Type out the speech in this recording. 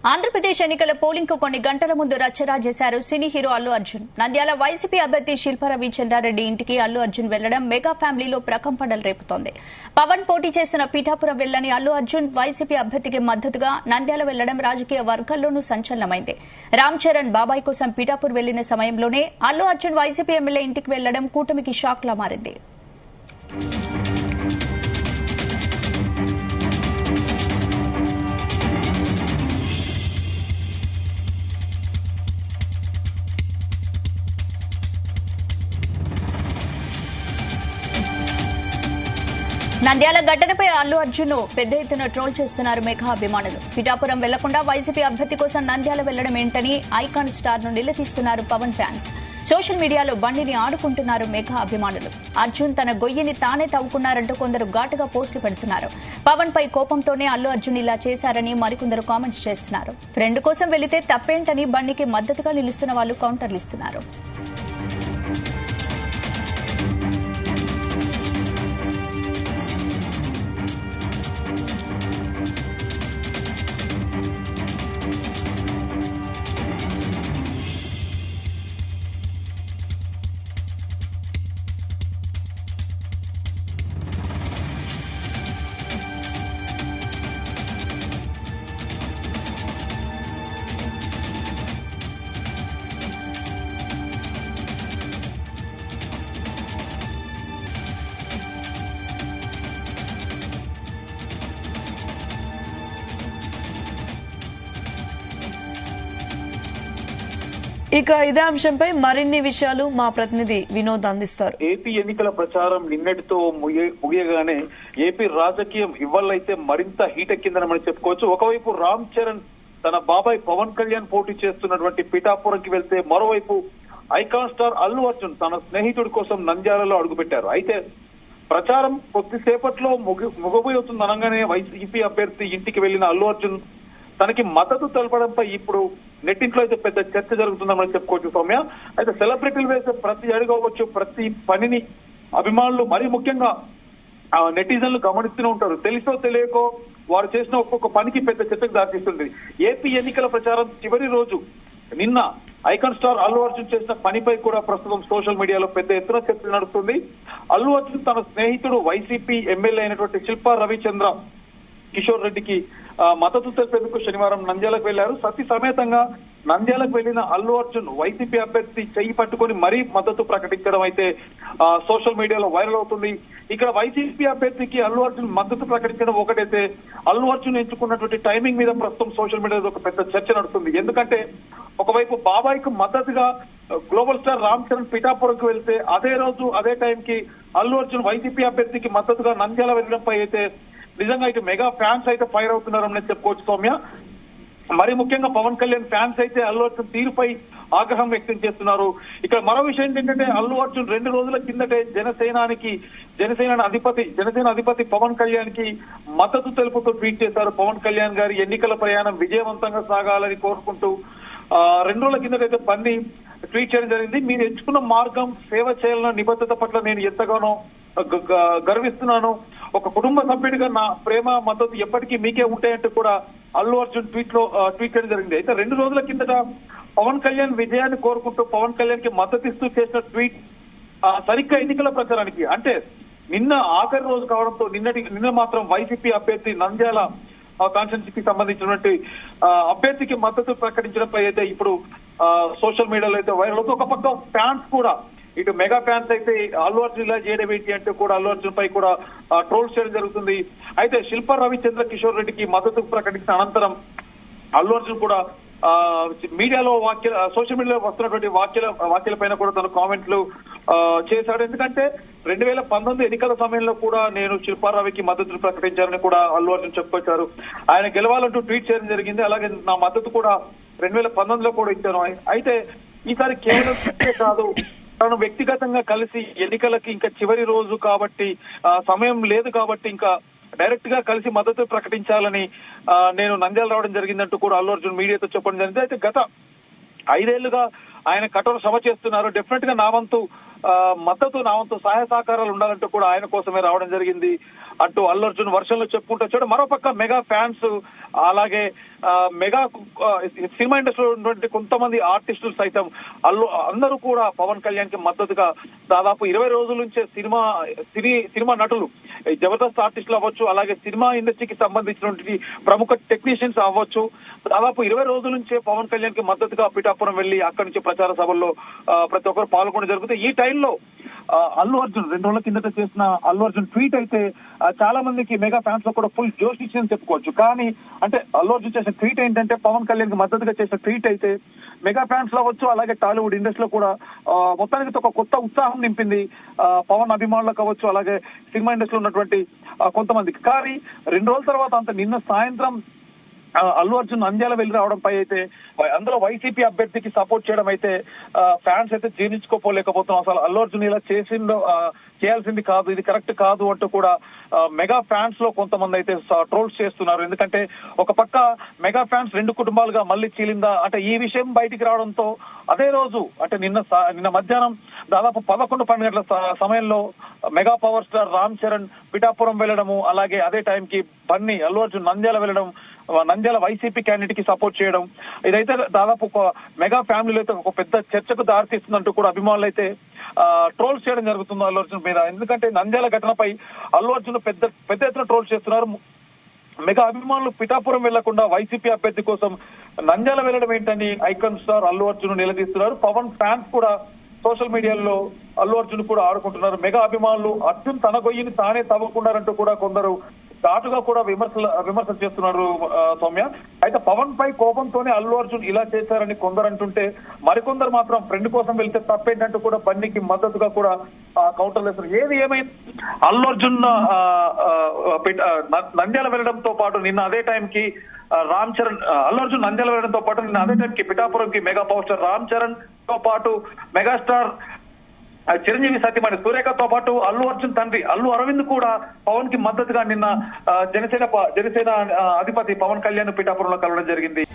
ఆంధ్రప్రదేశ్ ఎన్నికల పోలింగ్ కు కొన్ని గంటల ముందు రచ్చరా చేశారు cine hero Allu Arjun. Nandyal YCP అభ్యర్థి శిల్పా రవిచంద్రారెడ్డి ఇంటికి అల్లు అర్జున్ వెళ్లడం మెగా ఫ్యామిలీలో ప్రకంపనలు రేపుతోంది. పవన్ పోటీ చేసిన పిఠాపురం వెళ్లని అల్లు అర్జున్ వైసీపీ అభ్యర్థికి మద్దతుగా నంద్యాల వెళ్లడం రాజకీయ వర్గాల్లోనూ సంచలనమైంది. రామ్ చరణ్ బాబాయ్ కోసం పిఠాపూర్ వెళ్లిన సమయంలోనే అల్లు అర్జున్ వైసీపీ ఎమ్మెల్యే ఇంటికి వెళ్లడం కూటమికి షాక్ లా మారింది. నంద్యాల ఘటనపై అల్లు అర్జున్ పెద్ద ఎత్తున ట్రోల్ చేస్తున్నారు మెగా అభిమానులు. పిఠాపురం వెళ్లకుండా వైసీపీ అభ్యర్థి కోసం నంద్యాల వెళ్లడం ఏంటని ఐకాన్ స్టార్ ను నిలదీస్తున్నారు పవన్ ఫ్యాన్స్. సోషల్ మీడియాలో బండిని ఆడుకుంటున్నారు మెగా అభిమానులు. అర్జున్ తన గొయ్యిని తానే తవ్వుకున్నారంటూ కొందరు ఘాటుగా పోస్టులు పెడుతున్నారు. పవన్ పై కోపంతోనే అల్లు అర్జున్ ఇలా చేశారని మరికొందరు కామెంట్స్ చేస్తున్నారు. ఫ్రెండ్ కోసం వెళితే తప్పేంటని బండికి మద్దతుగా నిలుస్తున్న వాళ్ళు కౌంటర్లు ఇస్తున్నారు. ఇక ఇదే అంశంపై మరిన్ని విషయాలు మా ప్రతినిధి వినోద్ అందిస్తారు. ఏపీ ఎన్నికల ప్రచారం నిన్నటితో ముగియగానే ఏపీ రాజకీయం ఇవాళైతే మరింత హీటెక్కిందని మనం చెప్పుకోవచ్చు. ఒకవైపు రామ్ చరణ్ తన బాబాయ్ పవన్ కళ్యాణ్ పోటీ చేస్తున్నటువంటి పిఠాపురంకి వెళ్తే, మరోవైపు ఐకాన్ స్టార్ అల్లు అర్జున్ తన స్నేహితుడి కోసం నంద్యాలలో అడుగుపెట్టారు. అయితే ప్రచారం కొద్దిసేపట్లో ముగిపోతుంది అనగానే వైసీపీ అభ్యర్థి ఇంటికి వెళ్లిన అల్లు అర్జున్ తనకి మద్దతు తెలపడంపై ఇప్పుడు నెట్టింట్లో అయితే పెద్ద చర్చ జరుగుతుందని మనం చెప్పుకోవచ్చు సౌమ్య. అయితే సెలబ్రిటీలు వేసే ప్రతి అడుగవచ్చు, ప్రతి పనిని అభిమానులు మరీ ముఖ్యంగా నెటిజన్లు గమనిస్తూనే ఉంటారు. తెలుసో తెలియకో వారు చేసిన ఒక్కొక్క పనికి పెద్ద చర్చకు దారితీస్తుంది. ఏపీ ఎన్నికల ప్రచారం చివరి రోజు నిన్న ఐకాన్ స్టార్ అల్లు అర్జున్ చేసిన పనిపై కూడా ప్రస్తుతం సోషల్ మీడియాలో పెద్ద ఎత్తున చర్చ నడుస్తుంది. అల్లు అర్జున్ తన స్నేహితుడు వైసీపీ ఎమ్మెల్యే అయినటువంటి శిల్పా రవిచంద్ర కిషోర్ రెడ్డికి మద్దతు తెలిపేందుకు శనివారం నంద్యాలకు వెళ్లారు. సతీ సమేతంగా నంద్యాలకు వెళ్లిన అల్లు అర్జున్ వైసీపీ అభ్యర్థి చెయ్యి పట్టుకుని మరీ మద్దతు ప్రకటించడం అయితే సోషల్ మీడియాలో వైరల్ అవుతుంది. ఇక్కడ వైసీపీ అభ్యర్థికి అల్లు అర్జున్ మద్దతు ప్రకటించడం ఒకటైతే, అల్లు అర్జున్ ఎంచుకున్నటువంటి టైమింగ్ మీద ప్రస్తుతం సోషల్ మీడియాలో ఒక పెద్ద చర్చ నడుస్తుంది. ఎందుకంటే ఒకవైపు బాబాయ్ కు మద్దతుగా గ్లోబల్ స్టార్ రామ్ చరణ్ పిఠాపురంకు వెళ్తే, అదే రోజు అదే టైంకి అల్లు అర్జున్ వైసీపీ అభ్యర్థికి మద్దతుగా నంద్యాల వెళ్లడంపై అయితే నిజంగా ఇటు మెగా ఫ్యాన్స్ అయితే ఫైర్ అవుతున్నారని చెప్పుకోవచ్చు సౌమ్య. మరి ముఖ్యంగా పవన్ కళ్యాణ్ ఫ్యాన్స్ అయితే అల్లు అర్జున్ తీరుపై ఆగ్రహం వ్యక్తం చేస్తున్నారు. ఇక్కడ మరో విషయం ఏంటంటే, అల్లు అర్జున్ 2 రోజుల కిందటే జనసేన అధిపతి పవన్ కళ్యాణ్ కి మద్దతు తెలుపుతూ ట్వీట్ చేశారు. పవన్ కళ్యాణ్ గారి ఎన్నికల ప్రయాణం విజయవంతంగా సాగాలని కోరుకుంటూ 2 రోజుల కిందటైతే బండి ట్వీట్ చేయడం జరిగింది. మీరు ఎంచుకున్న మార్గం సేవ చేయాలన్న నిబద్ధత పట్ల నేను ఎంతగానో గర్విస్తున్నాను. ఒక కుటుంబ సభ్యుడిగా నా ప్రేమ మద్దతు ఎప్పటికీ మీకే ఉంటాయంటూ కూడా అల్లు అర్జున్ ట్వీట్ చేయడం జరిగింది. అయితే 2 రోజుల కిందట పవన్ కళ్యాణ్ విజయాన్ని కోరుకుంటూ పవన్ కళ్యాణ్ కి మద్దతు ఇస్తూ చేసిన ట్వీట్ సరిగ్గా ఎన్నికల ప్రచారానికి అంటే నిన్న ఆఖరి రోజు కావడంతో నిన్న మాత్రం వైసీపీ అభ్యర్థి నంద్యాల కాన్స్టిట్యున్సీకి సంబంధించినటువంటి అభ్యర్థికి మద్దతు ప్రకటించడంపై అయితే ఇప్పుడు సోషల్ మీడియాలో అయితే వైరల్ అవుతుంది. ఒక పక్క ఫ్యాన్స్ కూడా, ఇటు మెగా ఫ్యాన్స్ అయితే అల్లు అర్జున్ ఇలా చేయడం ఏంటి అంటూ కూడా అల్లు అర్జున్ పై కూడా ట్రోల్స్ చేయడం జరుగుతుంది. అయితే శిల్పా రవిచంద్ర కిషోర్ రెడ్డికి మద్దతు ప్రకటించిన అనంతరం అల్లు అర్జున్ కూడా మీడియాలో సోషల్ మీడియాలో వస్తున్నటువంటి వ్యాఖ్యలపైన కూడా తన కామెంట్లు చేశాడు. ఎందుకంటే 2019 ఎన్నికల సమయంలో కూడా నేను శిల్పా రవికి మద్దతు ప్రకటించారని కూడా అల్లు అర్జున్ చెప్పుకొచ్చారు. ఆయన గెలవాలంటూ ట్వీట్ చేయడం జరిగింది. అలాగే నా మద్దతు కూడా 2019లో కూడా ఇచ్చాను. అయితే ఈసారి కేవలం కాదు, తను వ్యక్తిగతంగా కలిసి ఎన్నికలకి ఇంకా చివరి రోజు కాబట్టి సమయం లేదు కాబట్టి ఇంకా డైరెక్ట్ గా కలిసి మద్దతు ప్రకటించాలని నేను నంద్యాల రావడం జరిగిందంటూ కూడా అల్లు అర్జున్ మీడియాతో చెప్పడం జరిగింది. అయితే గత 5 ఏళ్లుగా ఆయన కఠోర శ్రమ చేస్తున్నారు. డెఫినెట్ గా నా వంతు మద్దతు నా వంతు సహాయ సహకారాలు ఉండాలంటూ కూడా ఆయన కోసమే రావడం జరిగింది అంటూ అల్లు అర్జున్ వర్షంలో చెప్పుకుంటూ వచ్చాడు. మరోపక్క మెగా ఫ్యాన్స్ అలాగే మెగా సినిమా ఇండస్ట్రీలో ఉన్నటువంటి కొంతమంది ఆర్టిస్టులు సైతం అందరూ కూడా పవన్ కళ్యాణ్ కి మద్దతుగా దాదాపు 20 రోజుల నుంచే సినిమా నటులు జబర్దస్త్ ఆర్టిస్టులు అవ్వచ్చు, అలాగే సినిమా ఇండస్ట్రీకి సంబంధించినటువంటి ప్రముఖ టెక్నీషియన్స్ అవ్వచ్చు, దాదాపు 20 రోజుల నుంచే పవన్ కళ్యాణ్ కి మద్దతుగా పిఠాపురం వెళ్లి అక్కడి నుంచి ప్రచార సభల్లో ప్రతి ఒక్కరు పాల్గొనడం జరుగుతుంది. ఈ టైంలో అల్లు అర్జున్ 2 రోజుల కిందట చేసిన అల్లు అర్జున్ ట్వీట్ అయితే చాలా మందికి మెగా ఫ్యాన్స్ లో కూడా ఫుల్ జోష్ ఇచ్చిందని చెప్పుకోవచ్చు. కానీ అంటే అల్లు అర్జున్ చేసిన ట్వీట్ ఏంటంటే పవన్ కళ్యాణ్ కి మద్దతుగా చేసిన ట్వీట్ అయితే మెగా ఫ్యాన్స్ లో అవ్వచ్చు, అలాగే టాలీవుడ్ ఇండస్ట్రీలో కూడా మొత్తానికి ఒక కొత్త ఉత్సాహం నింపింది పవన్ అభిమానులకు అవ్వచ్చు, అలాగే సినిమా ఇండస్ట్రీలో ఉన్నటువంటి కొంతమందికి. కానీ 2 రోజుల తర్వాత అంత నిన్న సాయంత్రం అల్లు అర్జున్ నంద్యాల వెళ్లి రావడంపై అయితే అందులో వైసీపీ అభ్యర్థికి సపోర్ట్ చేయడం అయితే ఫ్యాన్స్ అయితే జీర్ణించుకోపోలేకపోతున్నాం. అసలు అల్లు అర్జున్ ఇలా చేయాల్సింది కాదు, ఇది కరెక్ట్ కాదు అంటూ కూడా మెగా ఫ్యాన్స్ లో కొంతమంది అయితే ట్రోల్స్ చేస్తున్నారు. ఎందుకంటే ఒక పక్క మెగా ఫ్యాన్స్ 2 కుటుంబాలుగా మళ్ళీ చీలిందా అంటే ఈ విషయం బయటికి రావడంతో అదే రోజు అంటే నిన్న మధ్యాహ్నం దాదాపు 11-12 గంటల సమయంలో mega power star Ram Charan Pithapuram వెళ్లడము, అలాగే అదే టైంకి బన్నీ అల్లు అర్జున్ నంద్యాల వెళ్లడం, నంద్యాల వైసీపీ క్యాండిడేట్ కి సపోర్ట్ చేయడం, ఇదైతే దాదాపు ఒక మెగా ఫ్యామిలీలో అయితే ఒక పెద్ద చర్చకు దారితీస్తుందంటూ కూడా అభిమానులు అయితే ట్రోల్స్ చేయడం జరుగుతుంది అల్లు అర్జున్ మీద. ఎందుకంటే నంద్యాల ఘటనపై అల్లు అర్జున్ పెద్ద ఎత్తున ట్రోల్స్ చేస్తున్నారు. మెగా అభిమానులు పిఠాపురం వెళ్లకుండా వైసీపీ అభ్యర్థి కోసం నంద్యాల వెళ్లడం ఏంటని ఐకాన్ స్టార్ అల్లు అర్జున్ నిలదీస్తున్నారు. పవన్ ఫ్యాన్స్ కూడా సోషల్ మీడియాలో అల్లు అర్జున్ కూడా ఆడుకుంటున్నారు. మెగా అభిమానులు అర్జున్ తన గొయ్యిని తానే తవ్వుకున్నారంటూ కూడా కొందరు ఘాటుగా కూడా విమర్శలు చేస్తున్నారు సౌమ్య. అయితే పవన్ పై కోపంతోనే అల్లు అర్జున్ ఇలా చేశారని కొందరు అంటుంటే, మరికొందరు మాత్రం ఫ్రెండ్ కోసం వెళ్తే తప్పేంటంటూ కూడా బన్నీకి మద్దతుగా కూడా కౌంటర్లు వేస్తారు. ఏది ఏమైంది అల్లు అర్జున్ నంద్యాల వెళ్లడంతో పాటు నిన్న అదే టైంకి రామ్ చరణ్ అల్లు అర్జున్ నంద్యాల వెళ్లడంతో పాటు నిన్న అదే టైంకి పిఠాపురంకి mega power star Ram Charan తో పాటు మెగాస్టార్ చిరంజీవి సతీమణి సూర్యకతో పాటు అల్లు అర్జున్ తండ్రి అల్లు అరవింద్ కూడా పవన్ కి మద్దతుగా నిన్న జనసేన అధిపతి పవన్ కళ్యాణ్ పిఠాపురంలో కలవడం జరిగింది.